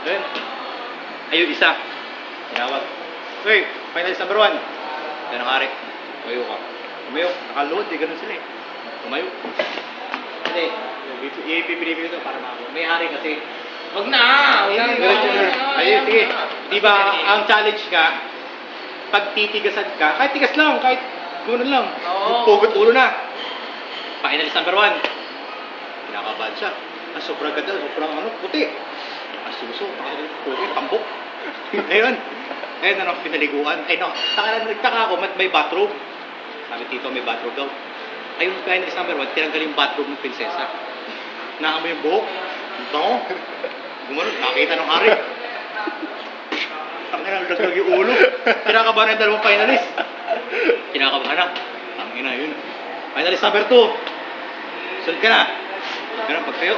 Ayun. Ayun, isa. Tinawag. Uy, finalist number 1. Yan ang ari. Tumayo ka. Tumayo. Nakaluhod, di ganun sila eh. Tumayo. Hindi. Ipipili ko ito para mako. May ari kasi. Wag na! Ayun, sige. Diba, ang challenge ka, pag titigasan ka, kahit tigas lang, kahit gano'n lang. Oo. Pugot ulo na. Finalist number 1. Kinakabahan siya. Ang sobrang ganda, sobrang puti. Ang suso, puti, tambok. Ayun. Ayun, pinaliguan. Ay, no, nagtaka ako, may bathroom. Sabi tito, may bathroom daw. Ayun, finalist number 1, tinanggal yung bathroom ng prinsesa. Naamoy yung buhok. Ang bango. Gumanon, nakita ng hari. Tangina, nagdagdag yung ulo. Kinakabahan ang dalawang finalist. Kinakabahan na. Tangina, yun. Finalist number 2. Sunod ka na. Ganun, pagtayo.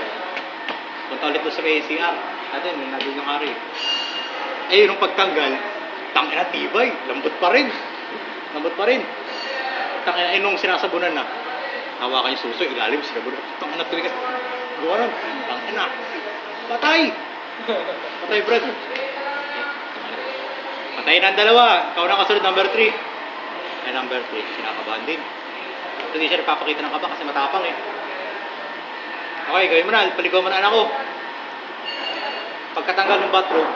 Punta ulit doon sa ACR. Natin, nandun yung hari. Eh, yung pagtanggal, tangina, tibay. Lambot pa rin. Lambot pa rin. Tangina, nung sinasabunan na, hawakan yung suso, ilalim, sinabunan. Tangina, tumigas. Gumanon. Tangina. Patay! Patay, Brad. Patay na ang dalawa. Ikaw na kasunod, number 3. Ay, number 3. Kinakabahan din. Hindi siya nagpapakita ng kaba kasi matapang eh. Okay, gawin mo na. Paligaw mo na anak ko. Pagkatanggal ng bathroom,